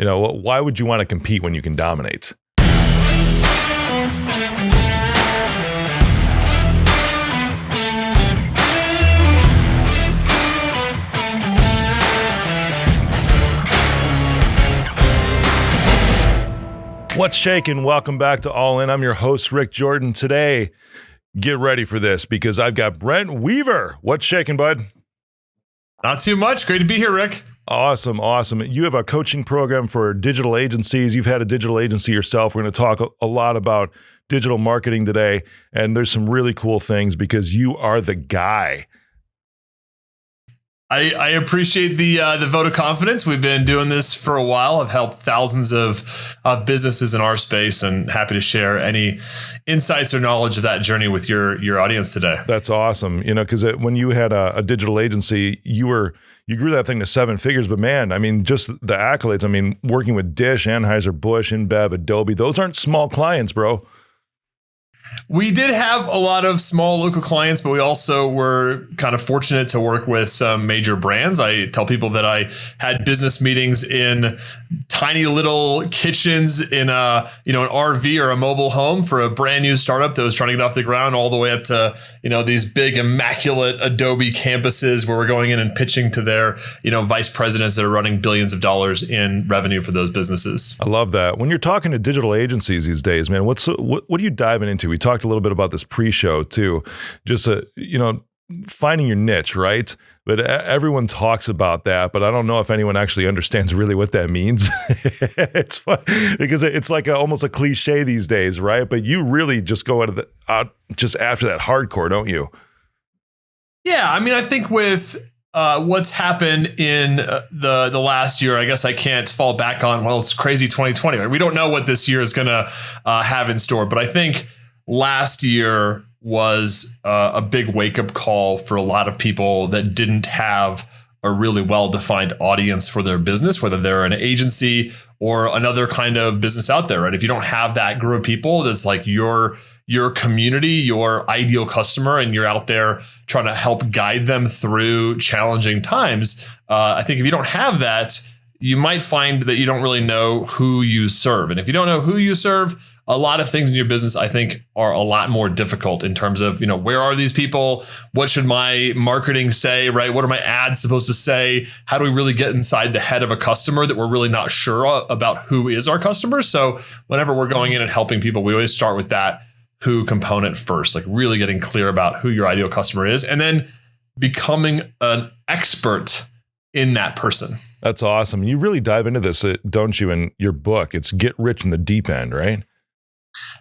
Why would you want to compete when you can dominate? What's shaking? Welcome back to All In. I'm your host, Rick Jordan. Today, get ready for this because I've got Brent Weaver. What's shaking, bud? Not too much. Great to be here, Rick. Awesome. You have a coaching program for digital agencies. You've had a digital agency yourself. We're going to talk a lot about digital marketing today, and there's some really cool things because you are the guy. I appreciate the vote of confidence. We've been doing this for a while. I've helped thousands of businesses in our space, and happy to share any insights or knowledge of that journey with your audience today. That's awesome. Because when you had a digital agency, you grew that thing to 7 figures. But man, just the accolades. Working with Dish, Anheuser-Busch, InBev, Adobe, those aren't small clients, bro. We did have a lot of small local clients, but we also were kind of fortunate to work with some major brands. I tell people that I had business meetings in tiny little kitchens in an RV or a mobile home for a brand new startup that was trying to get off the ground, all the way up to, these big immaculate Adobe campuses where we're going in and pitching to their, vice presidents that are running billions of dollars in revenue for those businesses. I love that. When you're talking to digital agencies these days, man, what are you diving into? We talked a little bit about this pre-show too, just finding your niche, right? But everyone talks about that, but I don't know if anyone actually understands really what that means. It's fun because it's like almost a cliche these days, right? But you really just go out just after that hardcore, don't you? Yeah, I think with what's happened in the last year, I guess I can't fall back on, well, it's crazy 2020. Right? We don't know what this year is going to have in store, but I think last year was a big wake-up call for a lot of people that didn't have a really well-defined audience for their business, whether they're an agency or another kind of business out there, right? If you don't have that group of people that's like your community, your ideal customer, and you're out there trying to help guide them through challenging times, I think if you don't have that, you might find that you don't really know who you serve. And if you don't know who you serve, a lot of things in your business, I think, are a lot more difficult in terms of, where are these people? What should my marketing say, right? What are my ads supposed to say? How do we really get inside the head of a customer that we're really not sure about who is our customer? So whenever we're going in and helping people, we always start with that who component first, like really getting clear about who your ideal customer is, and then becoming an expert in that person. That's awesome. You really dive into this, don't you, in your book? It's Get Rich in the Deep End, right?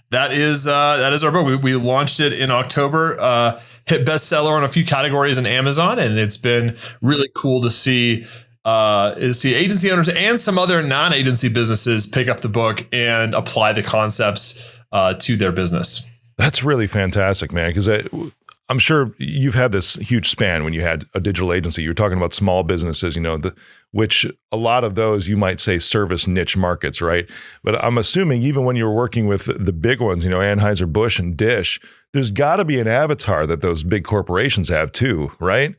That is our book. We launched it in October, hit bestseller on a few categories in Amazon, and it's been really cool to see agency owners and some other non-agency businesses pick up the book and apply the concepts to their business. That's really fantastic, man, because I'm sure you've had this huge span when you had a digital agency. You're talking about small businesses, which a lot of those you might say service niche markets, right? But I'm assuming even when you're working with the big ones, Anheuser-Busch and Dish, there's got to be an avatar that those big corporations have too, right?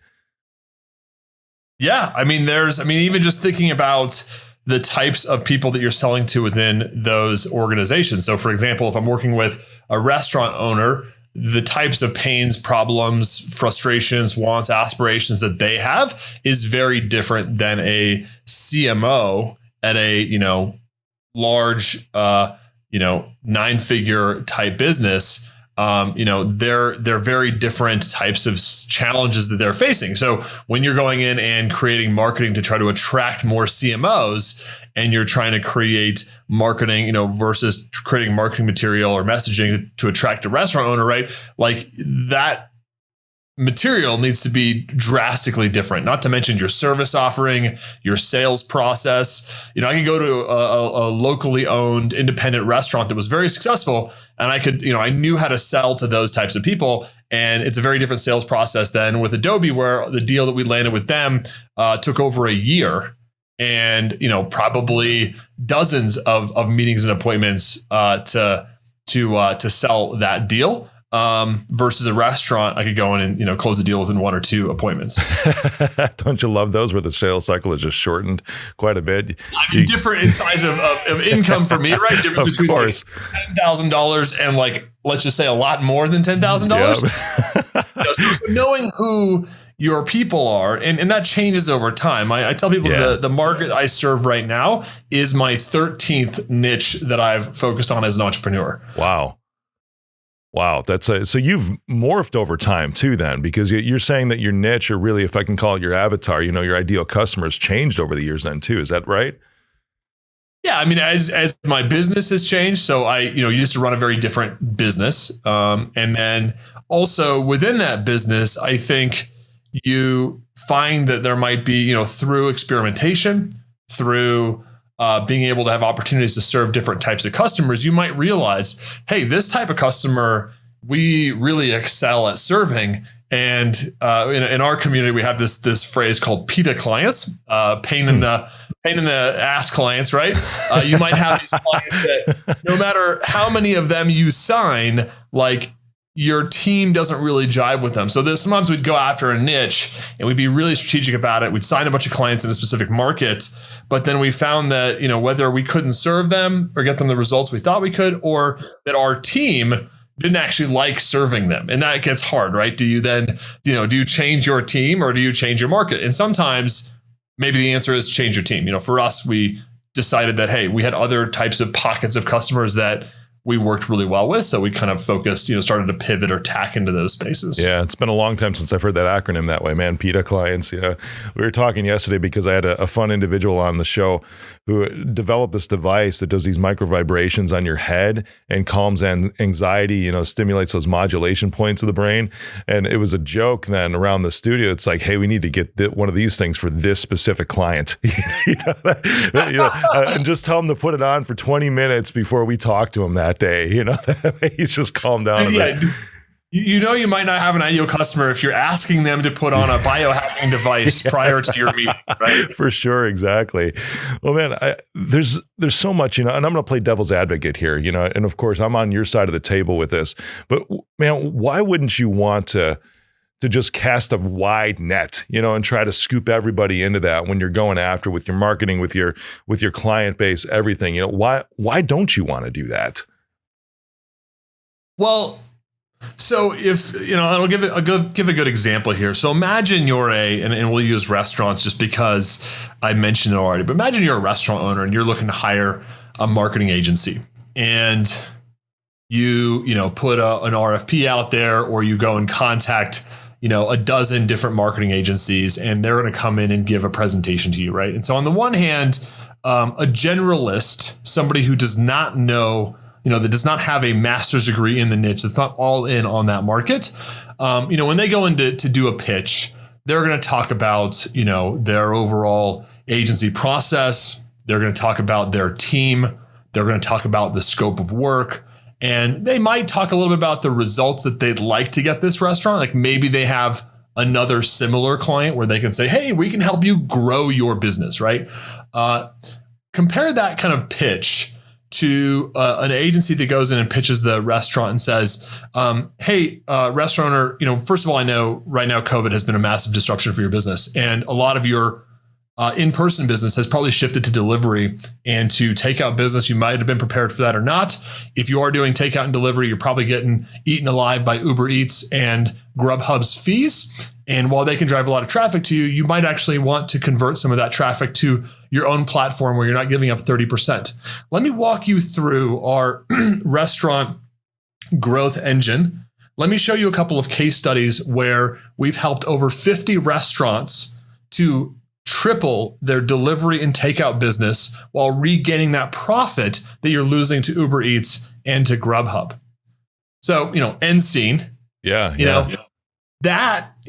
Yeah, even just thinking about the types of people that you're selling to within those organizations. So, for example, if I'm working with a restaurant owner, the types of pains, problems, frustrations, wants, aspirations that they have is very different than a CMO at a, large, 9-figure type business. They're very different types of challenges that they're facing. So when you're going in and creating marketing to try to attract more CMOs, and you're trying to create marketing, versus creating marketing material or messaging to attract a restaurant owner, right? Like that material needs to be drastically different, not to mention your service offering, your sales process. I can go to a locally owned independent restaurant that was very successful, and I knew how to sell to those types of people. And it's a very different sales process than with Adobe, where the deal that we landed with them took over a year. And, probably dozens of meetings and appointments to sell that deal. versus a restaurant, I could go in and, close the deal within 1 or 2 appointments. Don't you love those where the sales cycle is just shortened quite a bit? I mean, different in size of income for me, right? Difference between like $10,000 and like, let's just say a lot more than $10,000. Yep. So knowing who your people are, and that changes over time. I tell people the market I serve right now is my 13th niche that I've focused on as an entrepreneur. Wow. That's so you've morphed over time too then, because you're saying that your niche, or really, if I can call it your avatar, your ideal customer, has changed over the years then too. Is that right? Yeah. I mean, as my business has changed, so I, used to run a very different business. And then also within that business, I think you find that there might be, through experimentation, through being able to have opportunities to serve different types of customers, you might realize, hey, this type of customer we really excel at serving. And in our community, we have this phrase called PITA clients, pain in the ass clients, right? You might have these clients that no matter how many of them you sign, like, your team doesn't really jive with them. So sometimes we'd go after a niche and we'd be really strategic about it. We'd sign a bunch of clients in a specific market, but then we found that, whether we couldn't serve them or get them the results we thought we could, or that our team didn't actually like serving them. And that gets hard, right? Do you then, do you change your team or do you change your market? And sometimes maybe the answer is change your team. For us, we decided that, hey, we had other types of pockets of customers that we worked really well with. So we kind of focused, started to pivot or tack into those spaces. Yeah. It's been a long time since I've heard that acronym that way, man. PITA clients. We were talking yesterday because I had a fun individual on the show who developed this device that does these micro vibrations on your head and calms anxiety, stimulates those modulation points of the brain. And it was a joke then around the studio. It's like, hey, we need to get one of these things for this specific client. And just tell him to put it on for 20 minutes before we talk to him that day. He's just calmed down a bit. You might not have an ideal customer if you're asking them to put on a biohacking device prior to your meeting, right? For sure, exactly. Well, man, there's so much, and I'm going to play devil's advocate here, and of course I'm on your side of the table with this, but man, why wouldn't you want to just cast a wide net, and try to scoop everybody into that when you're going after with your marketing, with your client base, everything, why don't you want to do that? Well, so if, I'll give a good example here. So imagine you're and we'll use restaurants just because I mentioned it already, but imagine you're a restaurant owner and you're looking to hire a marketing agency, and you put an RFP out there, or you go and contact, a dozen different marketing agencies, and they're going to come in and give a presentation to you. Right. And so on the one hand, a generalist, somebody who does not know, that does not have a master's degree in the niche, that's not all in on that market. When they go in to do a pitch, they're going to talk about, their overall agency process. They're going to talk about their team. They're going to talk about the scope of work. And they might talk a little bit about the results that they'd like to get this restaurant. Like maybe they have another similar client where they can say, hey, we can help you grow your business, right? Compare that kind of pitch to an agency that goes in and pitches the restaurant and says, hey, restaurant owner, first of all, I know right now COVID has been a massive disruption for your business, and a lot of your in-person business has probably shifted to delivery and to takeout business. You might have been prepared for that or not. If you are doing takeout and delivery, you're probably getting eaten alive by Uber Eats and Grubhub's fees. And while they can drive a lot of traffic to you, you might actually want to convert some of that traffic to your own platform where you're not giving up 30%. Let me walk you through our restaurant growth engine. Let me show you a couple of case studies where we've helped over 50 restaurants to triple their delivery and takeout business while regaining that profit that you're losing to Uber Eats and to Grubhub. So, end scene. Yeah.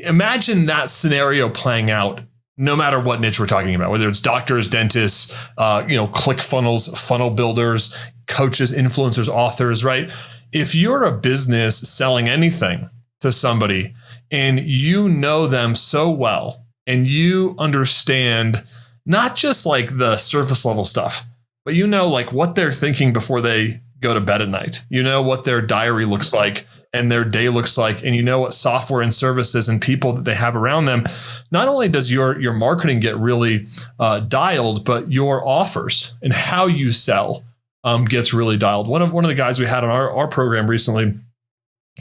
Imagine that scenario playing out no matter what niche we're talking about, whether it's doctors, dentists, ClickFunnels, funnel builders, coaches, influencers, authors, right? If you're a business selling anything to somebody and you know them so well and you understand not just like the surface level stuff, but like what they're thinking before they go to bed at night, what their diary looks like and their day looks like, and you know what software and services and people that they have around them, not only does your marketing get really dialed, but your offers and how you sell gets really dialed. One of the guys we had on our program recently,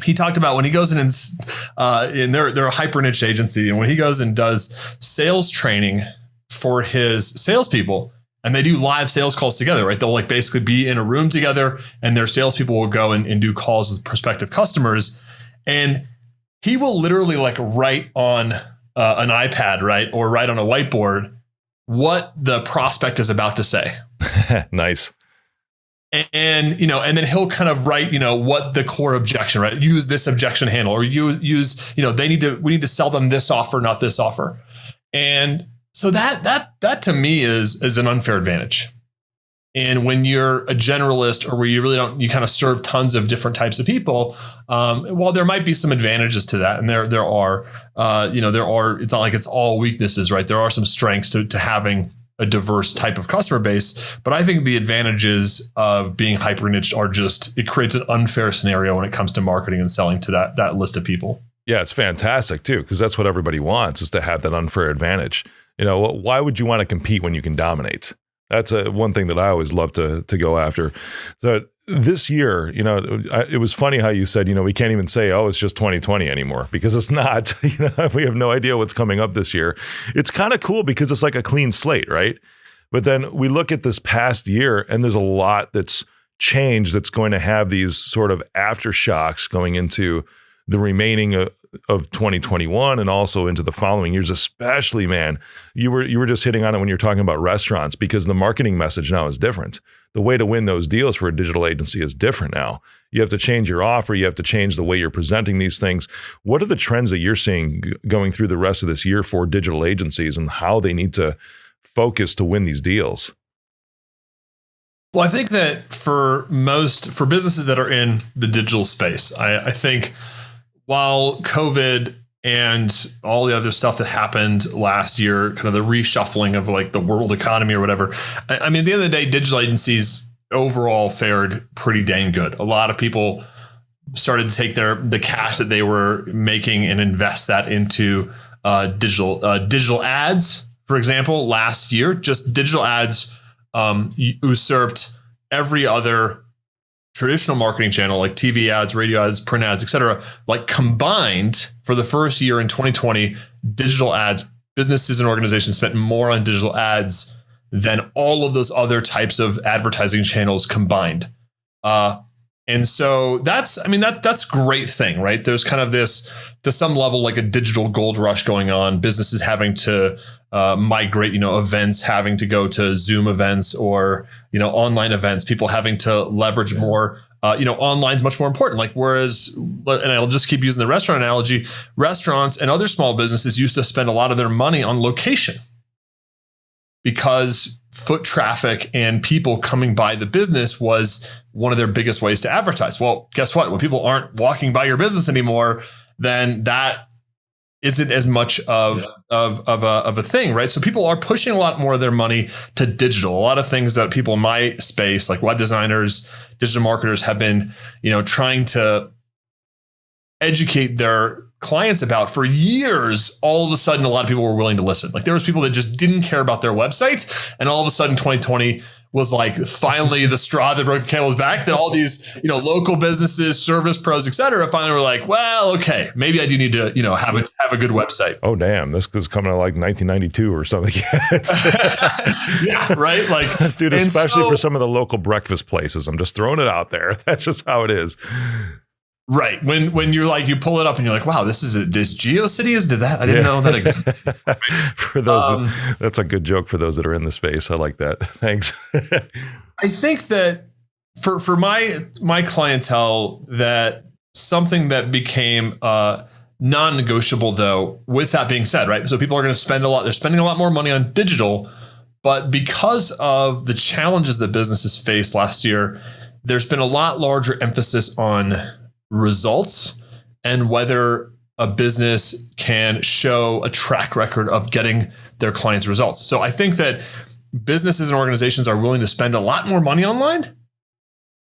he talked about when he goes in and they're a hyper niche agency, and when he goes and does sales training for his salespeople, and they do live sales calls together, right? They'll like basically be in a room together, and their salespeople will go and do calls with prospective customers. And he will literally like write on an iPad, right? Or write on a whiteboard what the prospect is about to say. Nice. And, and then he'll kind of write, what the core objection, right? Use this objection handle, or use, we need to sell them this offer, not this offer. And so that to me is an unfair advantage. And when you're a generalist, or where you really you kind of serve tons of different types of people, while there might be some advantages to that, and there are, it's not like it's all weaknesses, right? There are some strengths to having a diverse type of customer base, but I think the advantages of being hyper niche are it creates an unfair scenario when it comes to marketing and selling to that list of people. Yeah, it's fantastic too, because that's what everybody wants, is to have that unfair advantage. Why would you want to compete when you can dominate? That's one thing that I always love to go after. So this year, it was funny how you said, we can't even say, oh, it's just 2020 anymore, because it's not. We have no idea what's coming up this year. It's kind of cool because it's like a clean slate, right? But then we look at this past year, and there's a lot that's changed that's going to have these sort of aftershocks going into the remaining of 2021 and also into the following years, especially, man. You were just hitting on it when you're talking about restaurants, because the marketing message now is different. The way to win those deals for a digital agency is different now. You have to change your offer. You have to change the way you're presenting these things. What are the trends that you're seeing going through the rest of this year for digital agencies, and how they need to focus to win these deals? Well, I think that for businesses that are in the digital space, I think while COVID and all the other stuff that happened last year, kind of the reshuffling of like the world economy or whatever, I mean, at the end of the day, digital agencies overall fared pretty dang good. A lot of people started to take the cash that they were making and invest that into digital ads. For example, last year, just digital ads usurped every other traditional marketing channel, like TV ads, radio ads, print ads, et cetera. Like combined for the first year in 2020, digital ads, businesses and organizations spent more on digital ads than all of those other types of advertising channels combined. And so that's a great thing, right? There's kind of this, to some level, like a digital gold rush going on, businesses having to migrate, events having to go to Zoom events or, online events, people having to leverage more, online's much more important. Like, whereas, and I'll just keep using the restaurant analogy, restaurants and other small businesses used to spend a lot of their money on location, because foot traffic and people coming by the business was one of their biggest ways to advertise. Well, guess what? When people aren't walking by your business anymore, then that isn't as much of a thing, right? So people are pushing a lot more of their money to digital. A lot of things that people in my space, like web designers, digital marketers, have been, trying to educate their clients about for years. All of a sudden, a lot of people were willing to listen. Like, there was people that just didn't care about their websites, and all of a sudden 2020 was like finally the straw that broke the camel's back, that all these, local businesses, service pros, et cetera, finally were like, well, okay, maybe I do need to, have a good website. Oh, damn. This is coming to like 1992 or something. Yeah, right? Like, dude, especially for some of the local breakfast places. I'm just throwing it out there. That's just how it is. Right. When you're like, you pull it up and you're like, wow, this GeoCities did that? I didn't know that existed. For those, that's a good joke for those that are in the space. I like that. Thanks. I think that for my clientele, that something that became non-negotiable, though, with that being said, right? So people are going to spend they're spending a lot more money on digital, but because of the challenges that businesses faced last year, there's been a lot larger emphasis on results and whether a business can show a track record of getting their clients results. So I think that businesses and organizations are willing to spend a lot more money online,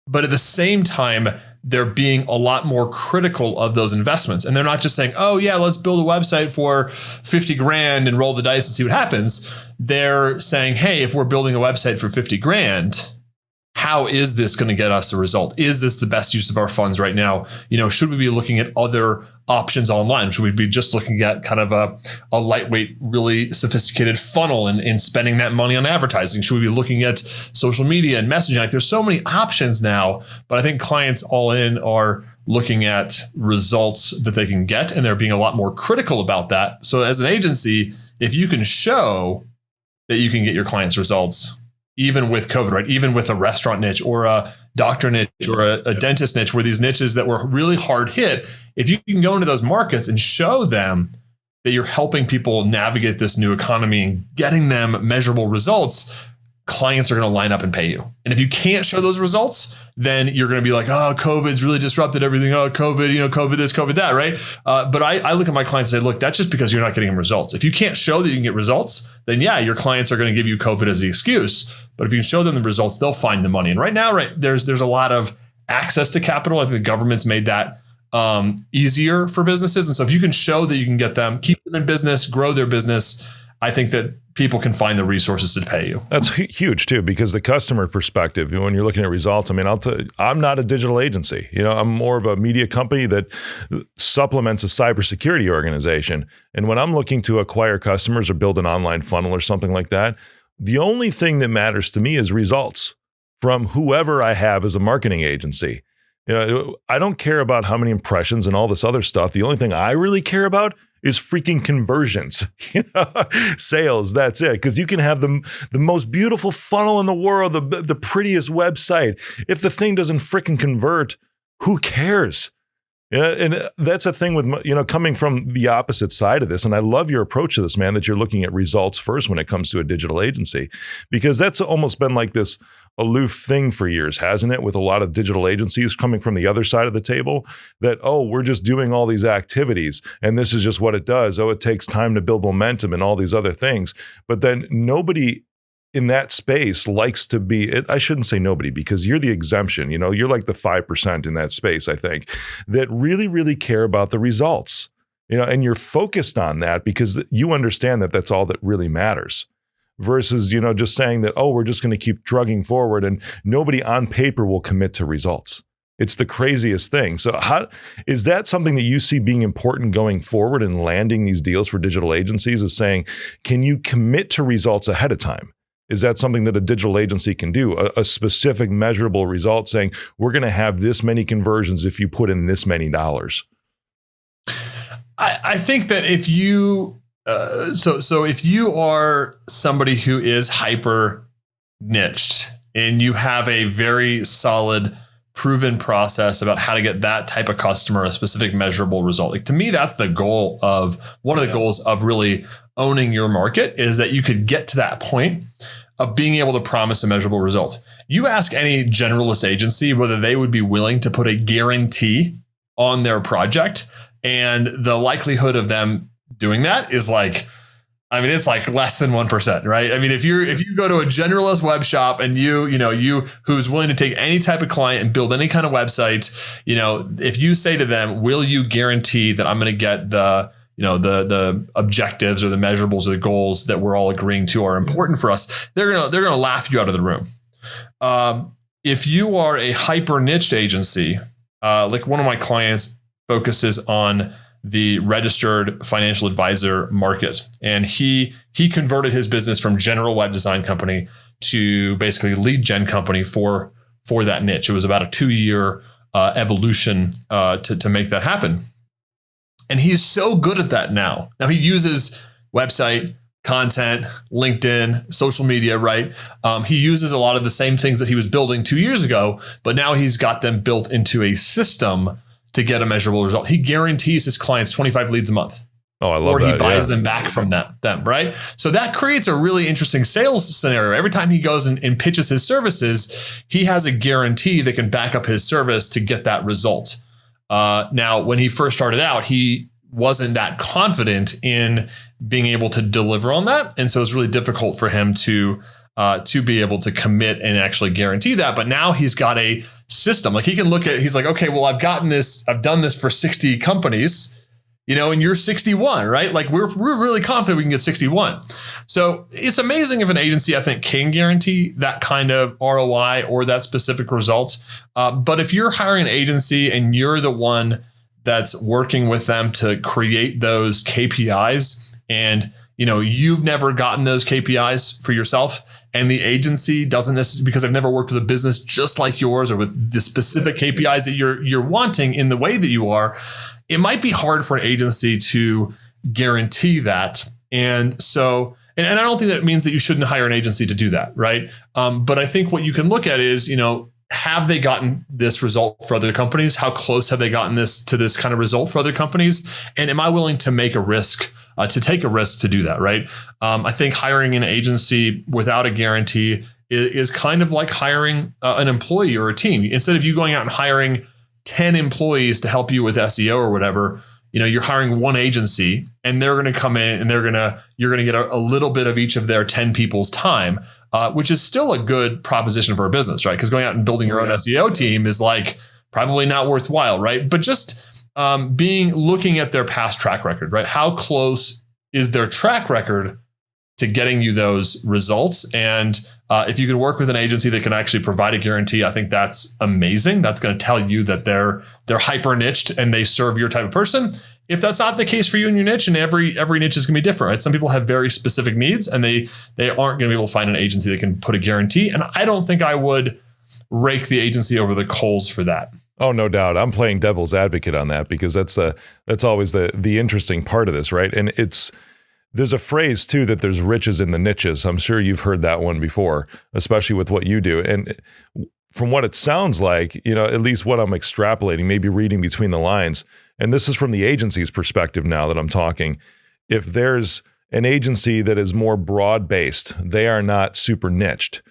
but at the same time, they're being a lot more critical of those investments. And they're not just saying, oh yeah, let's build a website for 50 grand and roll the dice and see what happens. They're saying, hey, if we're building a website for 50 grand, how is this going to get us a result? Is this the best use of our funds right now? Should we be looking at other options online? Should we be just looking at kind of a lightweight, really sophisticated funnel and spending that money on advertising? Should we be looking at social media and messaging? Like, there's so many options now, but I think clients all in are looking at results that they can get, and they're being a lot more critical about that. So as an agency, if you can show that you can get your clients results, even with COVID, right? Even with a restaurant niche or a doctor niche or a dentist niche, where these niches that were really hard hit, if you can go into those markets and show them that you're helping people navigate this new economy and getting them measurable results, clients are going to line up and pay you. And if you can't show those results, then you're going to be like, oh, COVID's really disrupted everything. Oh, COVID, COVID this, COVID that, right? But I look at my clients and say, look, that's just because you're not getting them results. If you can't show that you can get results, then yeah, your clients are going to give you COVID as the excuse. But if you can show them the results, they'll find the money. And right now, there's a lot of access to capital. I think the government's made that easier for businesses. And so if you can show that you can get them, keep them in business, grow their business, I think that people can find the resources to pay you. That's huge too, because the customer perspective, when you're looking at results, I mean, I'm not a digital agency. I'm more of a media company that supplements a cybersecurity organization. And when I'm looking to acquire customers or build an online funnel or something like that, the only thing that matters to me is results from whoever I have as a marketing agency. I don't care about how many impressions and all this other stuff. The only thing I really care about is freaking conversions, sales. That's it. Because you can have the most beautiful funnel in the world, the prettiest website. If the thing doesn't freaking convert, who cares? And that's a thing with, coming from the opposite side of this. And I love your approach to this, man, that you're looking at results first when it comes to a digital agency, because that's almost been like this aloof thing for years, hasn't it? With a lot of digital agencies coming from the other side of the table that, oh, we're just doing all these activities and this is just what it does. Oh, it takes time to build momentum and all these other things. But then nobody in that space likes to be, I shouldn't say nobody, because you're the exemption, you're like the 5% in that space, I think, that really, really care about the results, and you're focused on that because you understand that that's all that really matters. Versus, just saying that, oh, we're just going to keep drugging forward and nobody on paper will commit to results. It's the craziest thing. So how is that something that you see being important going forward in landing these deals for digital agencies, is saying, can you commit to results ahead of time? Is that something that a digital agency can do? A specific measurable result saying, we're going to have this many conversions if you put in this many dollars? I think that if you so if you are somebody who is hyper niched and you have a very solid proven process about how to get that type of customer a specific measurable result, like, to me, that's the goal of one of the goals of really owning your market, is that you could get to that point of being able to promise a measurable result. You ask any generalist agency whether they would be willing to put a guarantee on their project, and the likelihood of them doing that is it's like less than 1%, right? I mean, if you go to a generalist web shop and you who's willing to take any type of client and build any kind of website, if you say to them, will you guarantee that I'm going to get the objectives or the measurables or the goals that we're all agreeing to are important for us, they're gonna laugh you out of the room. If you are a hyper niched agency, like one of my clients focuses on the registered financial advisor market, and he converted his business from general web design company to basically lead gen company for that niche. It was about a 2-year evolution to make that happen. And he's so good at that now. Now he uses website, content, LinkedIn, social media, right? He uses a lot of the same things that he was building 2 years ago, but now he's got them built into a system to get a measurable result. He guarantees his clients 25 leads a month. Oh, I love that. Or he buys them back from them, right? So that creates a really interesting sales scenario. Every time he goes and pitches his services, he has a guarantee that can back up his service to get that result. Now, when he first started out, he wasn't that confident in being able to deliver on that. And so it's really difficult for him to be able to commit and actually guarantee that. But now he's got a system. Like he can look at, he's like, okay, well, I've done this for 60 companies, and you're 61, right? Like we're really confident we can get 61. So it's amazing if an agency, I think, can guarantee that kind of ROI or that specific result. But if you're hiring an agency and you're the one that's working with them to create those KPIs, and you've never gotten those KPIs for yourself, and the agency doesn't necessarily, because I've never worked with a business just like yours or with the specific KPIs that you're wanting in the way that you are, it might be hard for an agency to guarantee that. And so, and I don't think that means that you shouldn't hire an agency to do that, right? But I think what you can look at is, have they gotten this result for other companies? How close have they gotten to this kind of result for other companies? And am I willing to make a risk, to take a risk to do that, right? I think hiring an agency without a guarantee is kind of like hiring an employee or a team. Instead of you going out and hiring 10 employees to help you with SEO or whatever, you're hiring one agency and they're going to come in and you're going to get a little bit of each of their 10 people's time. Which is still a good proposition for a business, right? Because going out and building your own SEO team is like probably not worthwhile, right? But just looking at their past track record, right? How close is their track record to getting you those results? And if you can work with an agency that can actually provide a guarantee, I think that's amazing. That's going to tell you that they're hyper niched and they serve your type of person. If that's not the case for you and your niche, and every niche is going to be different, right? Some people have very specific needs and they aren't going to be able to find an agency that can put a guarantee. And I don't think I would rake the agency over the coals for that. Oh, no doubt. I'm playing devil's advocate on that because that's always the interesting part of this, right? And there's a phrase too that there's riches in the niches. I'm sure you've heard that one before, especially with what you do. And from what it sounds like, at least what I'm extrapolating, maybe reading between the lines, and this is from the agency's perspective now that I'm talking, if there's an agency that is more broad-based, they are not super niched.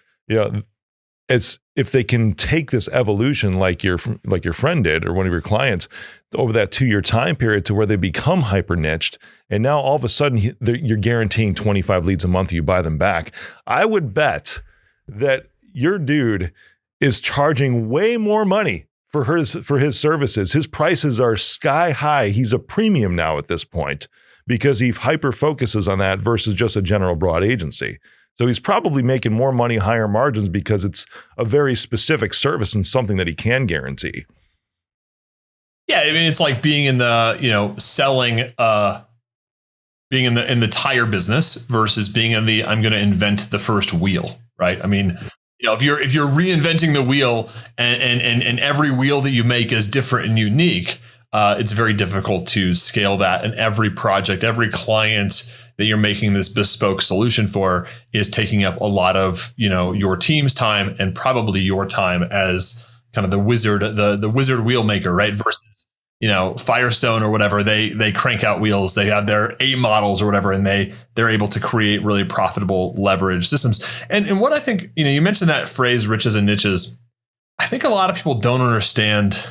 It's if they can take this evolution like your friend did or one of your clients over that 2-year time period to where they become hyper niched, and now all of a sudden you're guaranteeing 25 leads a month, you buy them back. I would bet that your dude is charging way more money for his services. His prices are sky high. He's a premium now at this point because he hyper focuses on that versus just a general broad agency. So he's probably making more money, higher margins because it's a very specific service and something that he can guarantee. Yeah, I mean, it's like being in the, selling, being in the tire business versus being in the, I'm going to invent the first wheel, right? I mean, if you're reinventing the wheel and every wheel that you make is different and unique, it's very difficult to scale that. And every project, every client that you're making this bespoke solution for is taking up a lot of, your team's time and probably your time as kind of the wizard wheel maker, right? Versus, Firestone or whatever, they crank out wheels. They have their A models or whatever, and they're able to create really profitable leverage systems. And what I think, you mentioned that phrase, riches and niches. I think a lot of people don't understand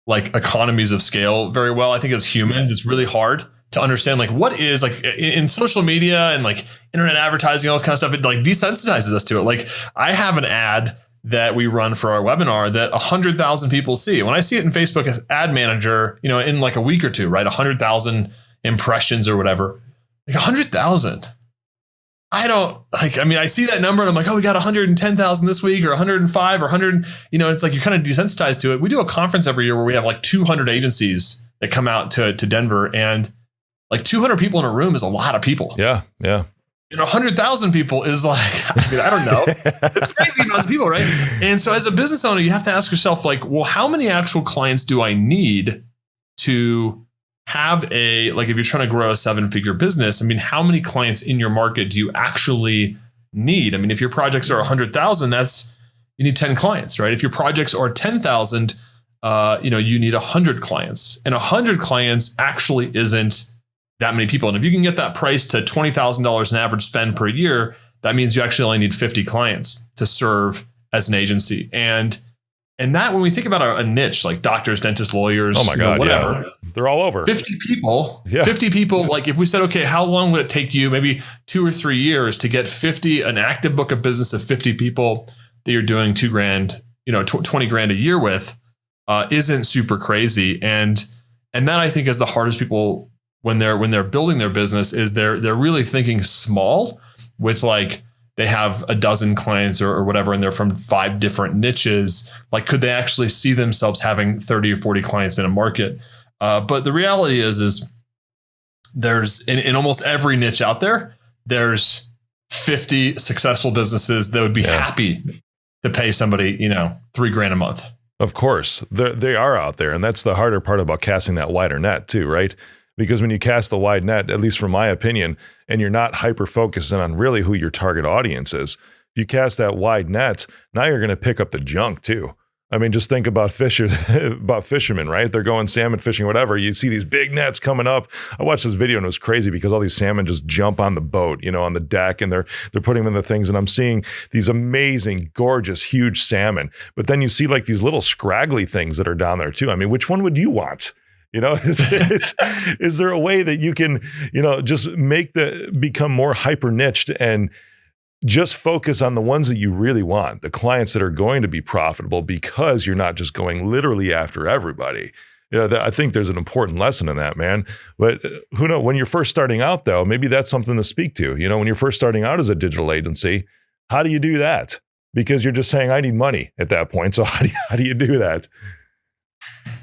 like economies of scale very well. I think as humans, it's really hard to understand like what is like in social media and like internet advertising, all this kind of stuff. It like desensitizes us to it. Like I have an ad that we run for our webinar that 100,000 people see. When I see it in Facebook as ad manager, in like a week or two, right? 100,000 impressions or whatever, like 100,000. I see that number and I'm like, oh, we got 110,000 this week or 105 or 100, it's like you're kind of desensitized to it. We do a conference every year where we have like 200 agencies that come out to Denver, and like 200 people in a room is a lot of people. Yeah. Yeah. 100,000 people is like, I don't know. It's crazy amounts of people, right? And so as a business owner, you have to ask yourself like, well, how many actual clients do I need to have if you're trying to grow a 7-figure business, how many clients in your market do you actually need? If your projects are 100,000, you need 10 clients, right? If your projects are 10,000, you need 100 clients, and 100 clients actually isn't that many people. And if you can get that price to $20,000 in average spend per year, that means you actually only need 50 clients to serve as an agency. And that, when we think about a niche like doctors, dentists, lawyers, oh my God, whatever, they're all over. 50 people, 50 people. Like if we said, okay, how long would it take you? Maybe 2 or 3 years to get an active book of business of 50 people that you're doing $2,000, 20 grand a year with isn't super crazy. And that I think is the hardest people when they're building their business is they're really thinking small with like, they have a dozen clients or whatever, and they're from 5 different niches. Like, could they actually see themselves having 30 or 40 clients in a market? But the reality is there's in almost every niche out there, there's 50 successful businesses that would be happy to pay somebody, $3 grand a month. Of course, they are out there. And that's the harder part about casting that wider net too, right? Because when you cast the wide net, at least from my opinion, and you're not hyper-focusing on really who your target audience is, if you cast that wide net, now you're going to pick up the junk too. I mean, just think about fishermen, right? They're going salmon fishing, whatever. You see these big nets coming up. I watched this video and it was crazy because all these salmon just jump on the boat, on the deck, and they're putting them in the things. And I'm seeing these amazing, gorgeous, huge salmon. But then you see like these little scraggly things that are down there too. I mean, which one would you want? Is there a way that you can, just become more hyper niched and just focus on the ones that you really want, the clients that are going to be profitable, because you're not just going literally after everybody. I think there's an important lesson in that, man. But who knows, when you're first starting out though, maybe that's something to speak to. When you're first starting out as a digital agency, how do you do that? Because you're just saying, I need money at that point. So how do you do that?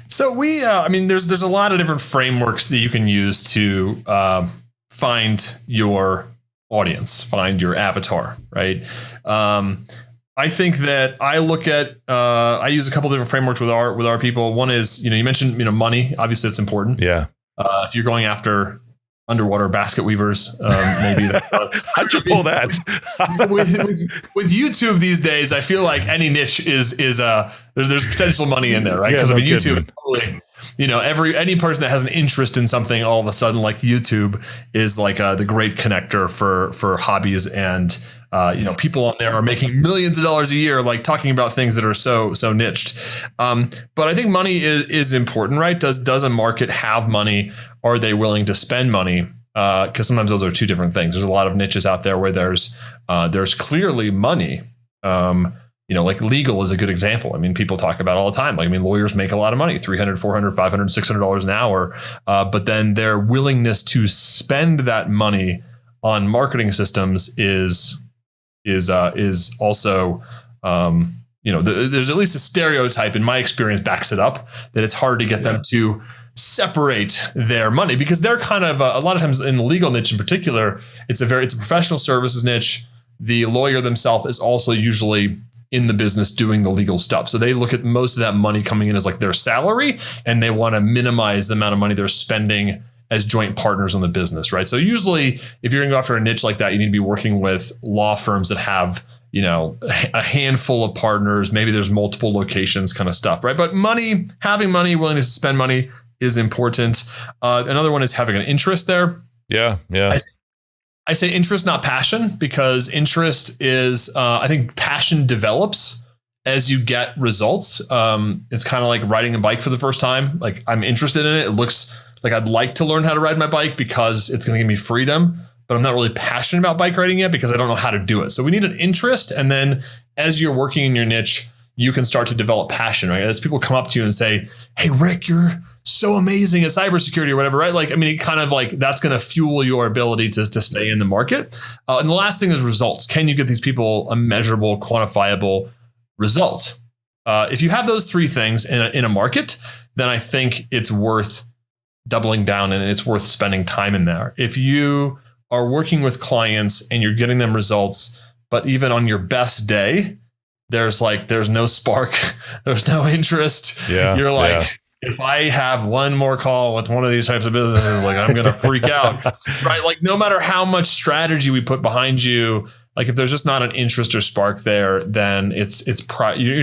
So there's a lot of different frameworks that you can use to find your audience, find your avatar, right? I think that I look at, I use a couple different frameworks with our people. One is, you mentioned, money. Obviously, it's important. Yeah. If you're going after underwater basket weavers, maybe that's not. How'd you pull that? with YouTube these days, I feel like any niche is there's potential money in there, right? Because YouTube is totally, any person that has an interest in something, all of a sudden, like YouTube is like the great connector for hobbies, and people on there are making millions of dollars a year, like talking about things that are so niched. But I think money is important, right? Does a market have money? Are they willing to spend money? Because sometimes those are two different things. There's a lot of niches out there where there's clearly money. Like legal is a good example. I mean, people talk about it all the time. Like, lawyers make a lot of money, $300, $400, $500, $600 an hour. But then their willingness to spend that money on marketing systems is also, there's at least a stereotype in my experience backs it up that it's hard to get them to separate their money, because they're kind of a lot of times in the legal niche in particular, it's a professional services niche. The lawyer themselves is also usually in the business doing the legal stuff. So they look at most of that money coming in as like their salary, and they want to minimize the amount of money they're spending as joint partners on the business, right? So usually if you're going to go after a niche like that, you need to be working with law firms that have, a handful of partners. Maybe there's multiple locations kind of stuff, right? But having money, willingness to spend money is important. Another one is having an interest there. Yeah. I say interest, not passion, because interest is, I think passion develops as you get results. It's kind of like riding a bike for the first time. Like, I'm interested in it. It looks like I'd like to learn how to ride my bike because it's going to give me freedom, but I'm not really passionate about bike riding yet because I don't know how to do it. So we need an interest. And then as you're working in your niche, you can start to develop passion, right? As people come up to you and say, hey, Rick, you're so amazing at cybersecurity or whatever, right? Like, it kind of like that's going to fuel your ability to stay in the market. And the last thing is results. Can you get these people a measurable, quantifiable result? If you have those three things in a market, then I think it's worth doubling down and it's worth spending time in there. If you are working with clients and you're getting them results, but even on your best day, there's no spark, there's no interest. Yeah, you're like, if I have one more call with one of these types of businesses, like I'm going to freak out, right? Like, no matter how much strategy we put behind you, like if there's just not an interest or spark there, then you're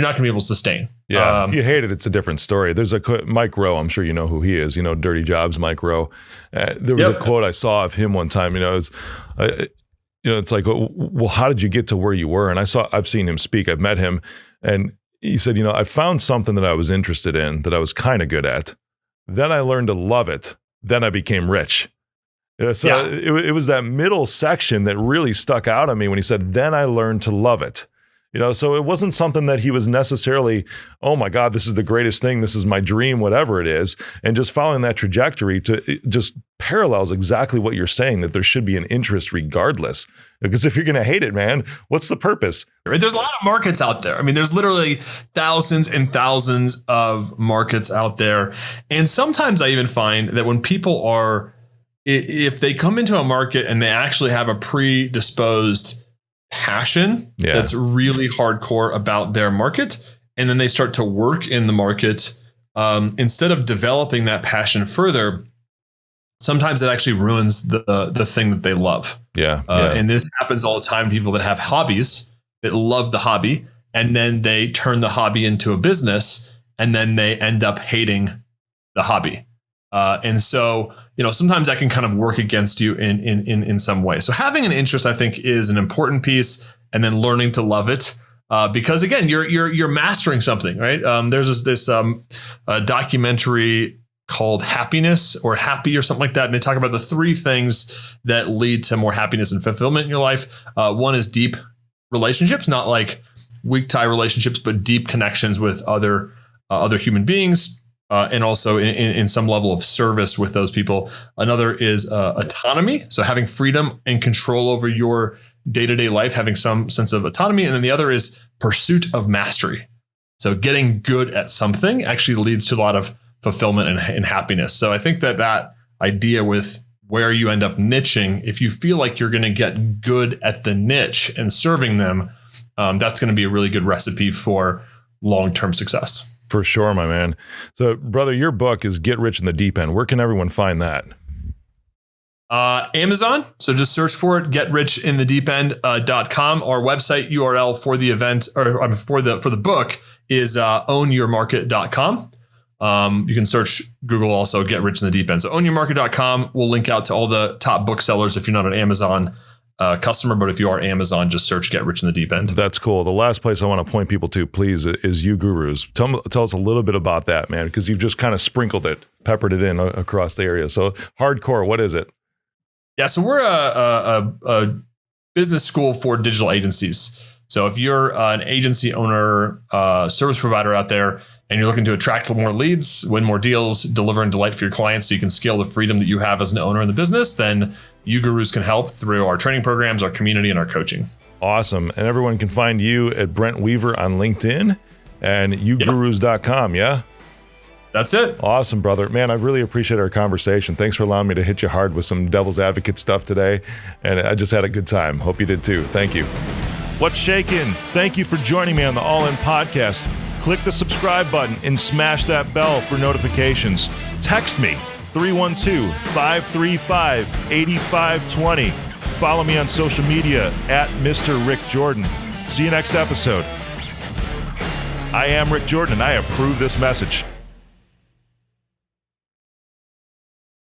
not going to be able to sustain. Yeah, you hate it. It's a different story. There's a Mike Rowe. I'm sure you know who he is. Dirty Jobs, Mike Rowe. There was a quote I saw of him one time. It's like, well, how did you get to where you were? And I've seen him speak. I've met him, and he said, I found something that I was interested in, that I was kind of good at. Then I learned to love it. Then I became rich. It was that middle section that really stuck out on me when he said, then I learned to love it. So it wasn't something that he was necessarily, oh my God, this is the greatest thing. This is my dream, whatever it is. And just following that trajectory it just parallels exactly what you're saying, that there should be an interest regardless. Because if you're going to hate it, man, what's the purpose? There's a lot of markets out there. I mean, there's literally thousands and thousands of markets out there. And sometimes I even find that when people if they come into a market and they actually have a predisposed passion that's really hardcore about their market, and then they start to work in the market, instead of developing that passion further, sometimes it actually ruins the thing that they love. And this happens all the time. People that have hobbies that love the hobby, and then they turn the hobby into a business, and then they end up hating the hobby. And so, sometimes that can kind of work against you in some way. So having an interest, I think, is an important piece, and then learning to love it. Because again, you're mastering something, right? There's this documentary called Happiness or Happy or something like that. And they talk about the 3 things that lead to more happiness and fulfillment in your life. One is deep relationships, not like weak tie relationships, but deep connections with other human beings. And also in some level of service with those people. Another is autonomy. So having freedom and control over your day-to-day life, having some sense of autonomy. And then the other is pursuit of mastery. So getting good at something actually leads to a lot of fulfillment and happiness. So I think that idea with where you end up niching, if you feel like you're going to get good at the niche and serving them, that's going to be a really good recipe for long-term success. For sure, my man. So, brother, your book is Get Rich in the Deep End. Where can everyone find that? Amazon. So just search for it, getrichinthedeepend.com. Our website URL for the event or for the book is ownyourmarket.com. You can search Google also Get Rich in the Deep End. So ownyourmarket.com will link out to all the top booksellers if you're not an Amazon customer, but if you are Amazon, just search Get Rich in the Deep End. That's cool. The last place I want to point people to, please, is UGURUS. Tell us a little bit about that, man, because you've just kind of sprinkled it, peppered it in across the area. So hardcore, what is it? Yeah, so we're a business school for digital agencies. So if you're an agency owner, service provider out there, and you're looking to attract more leads, win more deals, deliver and delight for your clients so you can scale the freedom that you have as an owner in the business, then UGURUS can help through our training programs, our community, and our coaching. Awesome. And everyone can find you at Brent Weaver on LinkedIn and UGURUS.com, yeah? That's it. Awesome, brother. Man, I really appreciate our conversation. Thanks for allowing me to hit you hard with some devil's advocate stuff today. And I just had a good time. Hope you did too. Thank you. What's shaking? Thank you for joining me on the All In Podcast. Click the subscribe button and smash that bell for notifications. Text me, 312-535-8520. Follow me on social media at Mr. Rick Jordan. See you next episode. I am Rick Jordan and I approve this message.